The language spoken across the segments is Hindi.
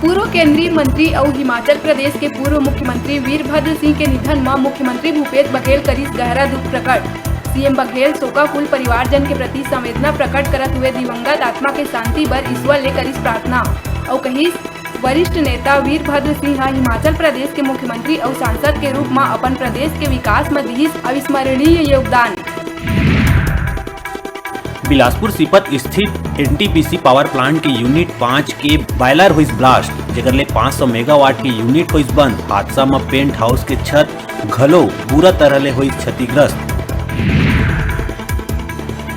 पूर्व केंद्रीय मंत्री और हिमाचल प्रदेश के पूर्व मुख्यमंत्री वीरभद्र सिंह के निधन में मुख्यमंत्री भूपेश बघेल करीस गहरा दुख प्रकट। सीएम बघेल शोकाकुल परिवारजन के प्रति संवेदना प्रकट करत हुए दिवंगत आत्मा के शांति बर ईश्वर ले करीस प्रार्थना और कहिस वरिष्ठ नेता वीरभद्र सिंह हिमाचल प्रदेश के मुख्यमंत्री और सांसद के रूप में अपन प्रदेश के विकास में दिहिस अविस्मरणीय योगदान। बिलासपुर सिपत स्थित एनटीपीसी पावर प्लांट के यूनिट 5 के बॉयलर हुई ब्लास्ट, जेकर ले 500 मेगावाट के यूनिट हुई बंद। हादसा में पेंट हाउस के छत घलो पूरा तरह ले हुई क्षतिग्रस्त।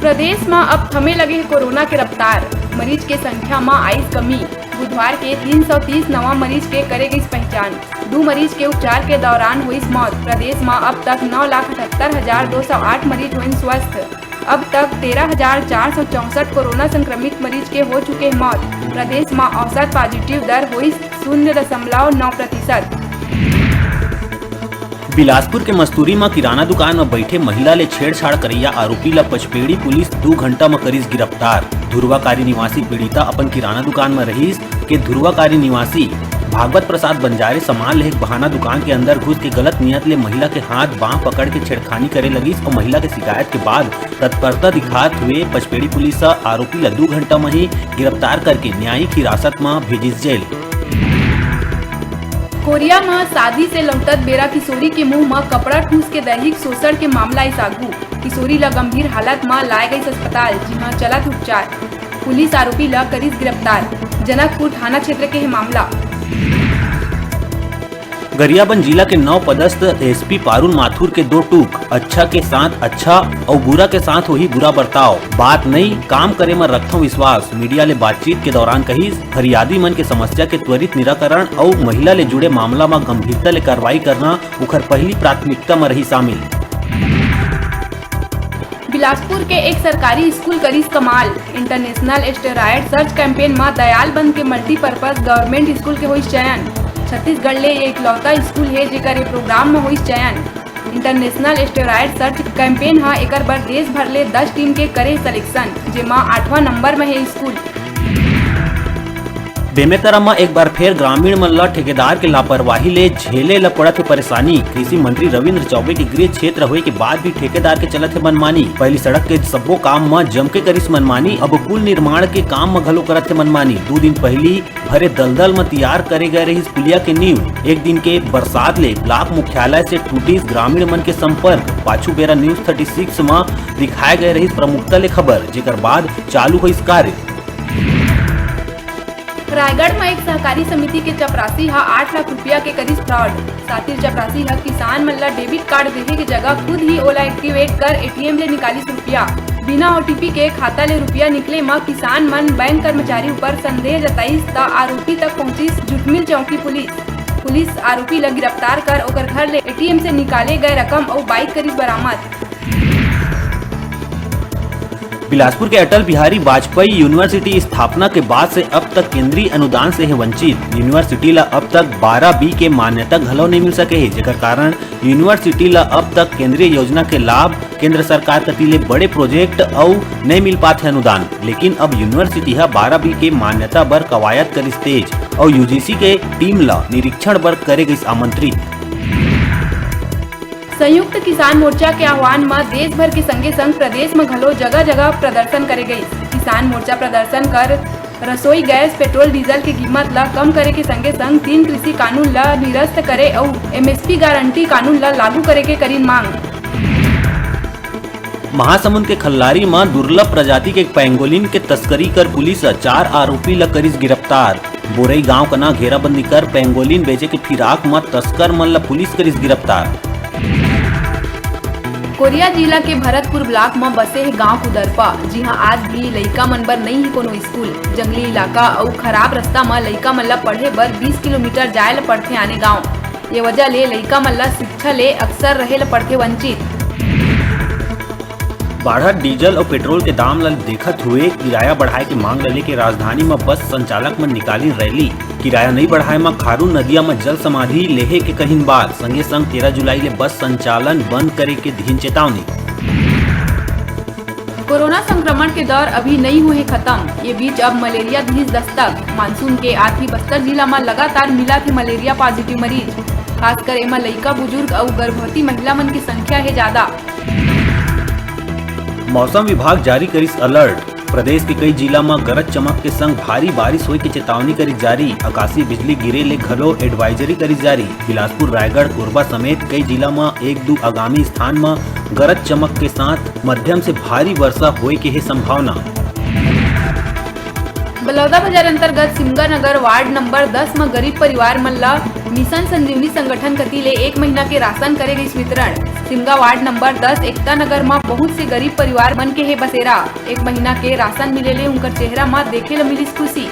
प्रदेश में अब थमे लगे कोरोना के रफ्तार, मरीज के संख्या में आई कमी। बुधवार के 330 नवा मरीज के करे गई पहचान। 2 मरीज के उपचार के दौरान हुई मौत। प्रदेश में अब तक 9,78,208 मरीज हुए स्वस्थ। अब तक 13,464 कोरोना संक्रमित मरीज के हो चुके हैं मौत। प्रदेश में औसत पॉजिटिव दर हुई 0.9%। बिलासपुर के मस्तूरी में किराना दुकान में बैठे महिला ले छेड़छाड़ करैया आरोपी ला पचपेड़ी पुलिस 2 घंटा में करीस गिरफ्तार। धुरवाकारी निवासी पीड़िता अपन किराना दुकान में रहीस के धुरवाकारी निवासी भागवत प्रसाद बंजारे सामान ले बहाना दुकान के अंदर घुस के गलत नियत ले महिला के हाथ बांह पकड़ के छेड़खानी करे लगी और महिला के शिकायत के बाद तत्परता दिखात हुए पचपेड़ी पुलिस आरोपी ला 2 घंटा में ही गिरफ्तार करके न्यायिक हिरासत में भेजिस जेल। कोरिया में शादी से लौटत बेरा किशोरी के मुंह में कपड़ा ठूस के दैहिक शोषण के मामला आगू। किशोरी ला गंभीर हालत में लाए गई अस्पताल, जहां चलत उपचार। पुलिस आरोपी ला करीस गिरफ्तार। जनकपुर थाना क्षेत्र के मामला। गरियाबंद जिला के 9 पदस्थ एसपी पारुल माथुर के 2 टूक, अच्छा के साथ अच्छा और बुरा के साथ वही बुरा बर्ताव, बात नहीं काम करे में रखता विश्वास। मीडिया ले बातचीत के दौरान कही फरियादी मन के समस्या के त्वरित निराकरण और महिला ले जुड़े मामला में गंभीरता ले कार्रवाई करना उखर पहली प्राथमिकता में रही शामिल। बिलासपुर के एक सरकारी स्कूल करीस कमाल। इंटरनेशनल स्टेरॉयड सर्च कैंपेन में दयालबंद के मल्टीपर्पज गवर्नमेंट स्कूल के हुई चयन। छत्तीसगढ़ ले एक लौता स्कूल है जेकर प्रोग्राम में हुई चयन। इंटरनेशनल स्टेरॉयड सर्च कैंपेन हा एकर बर देश भर ले 10 टीम के करे सिलेक्शन, जेमा 8वां नंबर में है स्कूल। बेमेतरा में एक बार फिर ग्रामीण मन ला ठेकेदार के लापरवाही ले झेले ला पड़त है परेशानी। कृषि मंत्री रविंद्र चौबे के गृह क्षेत्र होए के बाद भी ठेकेदार के चलत है मनमानी। पहली सड़क के सब्बो काम में जम के करिस मनमानी, अब पुल निर्माण के काम में घलो करत है मनमानी। 2 दिन पहली भरे दलदल में तैयार करे गए रही पुलिया के नींव। एक दिन के बरसात ले ब्लॉक मुख्यालय से टूटिस ग्रामीण मन के संपर्क। पाछू बेरा न्यूज 36 में दिखाए गए रही प्रमुखता ले खबर, जेकर बाद चालू हुई कार्य। रायगढ़ में एक सहकारी समिति के चपरासी हा 8 लाख रुपया के करीस फ्रॉड। सातिर चपरासी हा किसान मन ला डेबिट कार्ड देहे के जगह खुद ही ओला एक्टिवेट कर एटीएम ले निकालिस रुपया। बिना ओटीपी के खाता ले रुपया निकले में किसान मन बैंक कर्मचारी ऊपर संदेह जताइस त आरोपी तक पहुंचिस जुटमिल चौकी पुलिस आरोपी ला गिरफ्तार कर ओकर घर ले एटीएम से निकाले गए रकम और बाइक करीस बरामद। बिलासपुर के अटल बिहारी वाजपेयी यूनिवर्सिटी स्थापना के बाद से अब तक केंद्रीय अनुदान से है वंचित। यूनिवर्सिटी ला अब तक 12B के मान्यता घलो नहीं मिल सके है, जेकर कारण यूनिवर्सिटी ला अब तक केंद्रीय योजना के लाभ केंद्र सरकार कती ले बड़े प्रोजेक्ट और नहीं मिल पाते अनुदान। लेकिन अब यूनिवर्सिटी है 12B के मान्यता बर कवायद करिस तेज और यूजीसी के टीम ला निरीक्षण बर करे गई आमंत्रित। संयुक्त किसान मोर्चा के आह्वान में देश भर के संगे संग प्रदेश में घलो जगह जगह प्रदर्शन करे गई। किसान मोर्चा प्रदर्शन कर रसोई गैस पेट्रोल डीजल की कीमत ला कम करे के संगे संग 3 कृषि कानून ला निरस्त करे और MSP गारंटी कानून ला लागू करे के करीन मांग। महासमुंद के खल्लारी में दुर्लभ प्रजाति के पेंगोलिन के तस्करी कर पुलिस 4 आरोपी ला करीस गिरफ्तार। बोरई गांव का ना घेराबंदी कर पेंगोलिन बेचे के फिराक में तस्कर मन ला पुलिस करीस गिरफ्तार। कोरिया जिला के भरतपुर ब्लॉक में बसे है गांव कुदरपा, जहां आज भी लइका मन बर नहीं है कोनो स्कूल। जंगली इलाका और खराब रास्ता में लइका मन ला पढ़े बर 20 किलोमीटर जाए ला पड़थे आने गांव। ये वजह ले लइका मन ला शिक्षा ले अक्सर रहे ला पड़थे वंचित। बढ़त डीजल और पेट्रोल के दाम ला देखत हुए किराया बढ़ाए के मांग ले के राजधानी में बस संचालक में निकाली रैली। किराया नहीं बढ़ाए में खारून नदिया में जल समाधि लेहे के कहीं बात। संगे संग 13 जुलाई ले बस संचालन बंद करे के दीन चेतावनी। कोरोना संक्रमण के दौर अभी नहीं हुए खत्म। ये बीच अब मलेरिया दी दस्तक। मानसून के आखिरी बस्तर जिला में लगातार मिला थे मलेरिया पॉजिटिव मरीज। खासकर एमा लइका बुजुर्ग और गर्भवती महिला मन की संख्या है ज्यादा। मौसम विभाग जारी करिस अलर्ट। प्रदेश के कई जिला में गरज चमक के संग भारी बारिश होए के चेतावनी करी जारी। आकाशीय बिजली गिरे ले घलो एडवाइजरी करी जारी। बिलासपुर, रायगढ़, कोरबा समेत कई जिला में 1-2 आगामी स्थान में गरज चमक के साथ मध्यम से भारी वर्षा होए के है संभावना। बलौदा बाजार अंतर्गत सिमगा नगर वार्ड नंबर 10 में गरीब परिवार मन ला मिशन संजीवनी संगठन कती ले 1 महीना के राशन करे गई वितरण। सिमगा वार्ड नंबर 10 एकता नगर में बहुत से गरीब परिवार मन के है बसेरा। 1 महीना के राशन मिले ले उनकर चेहरा में देखे ला मिली खुशी।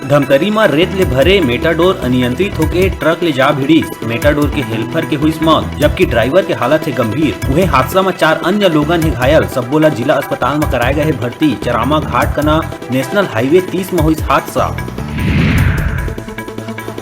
धमतरी में रेत ले भरे मेटाडोर अनियंत्रित होके ट्रक ले जा भिड़ीस। मेटाडोर के हेल्पर के हुई मौत, जबकि ड्राइवर के हालत है गंभीर। वही हादसा में 4 अन्य लोगन है घायल। सबो ला जिला अस्पताल में कराए गए है भर्ती। चरामा घाट कना नेशनल हाईवे 30 में हुई हादसा।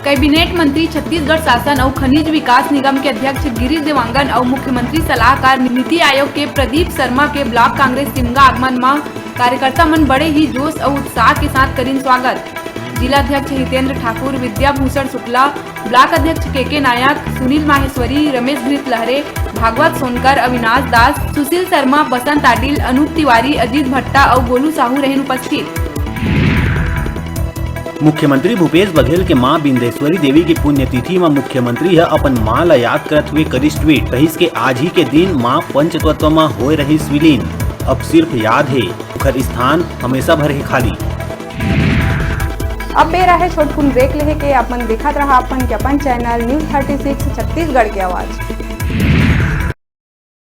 कैबिनेट मंत्री छत्तीसगढ़ शासन और खनिज विकास निगम के अध्यक्ष गिरीश देवांगन और मुख्यमंत्री सलाहकार नीति आयोग के प्रदीप शर्मा के ब्लॉक कांग्रेस सिमगा आगमन में कार्यकर्ता मन बड़े ही जोश और उत्साह के साथ करीन स्वागत। जिला अध्यक्ष हितेंद्र ठाकुर, विद्या भूषण शुक्ला, ब्लॉक अध्यक्ष के नायक, सुनील माहेश्वरी, रमेश घृत लहरे, भागवत सोनकर, अविनाश दास, सुशील शर्मा, बसंत आडिल, अनूप तिवारी, अजीत भट्टा और गोलू साहू रहे उपस्थित। मुख्यमंत्री भूपेश बघेल के मां बिंदेश्वरी देवी की पुण्यतिथि में मुख्यमंत्री है अपन मां ला याद करत हुए करिस ट्वीट। कहिस के आज ही के दिन मां पंचतत्व में होए रही विलीन। अब सिर्फ याद है, उखर स्थान हमेशा भर है खाली। अब बेरा है छोटकुन ब्रेक लेहे के अपन देखत रहा अपन चैनल न्यूज़ 36 छत्तीसगढ़ के आवाज।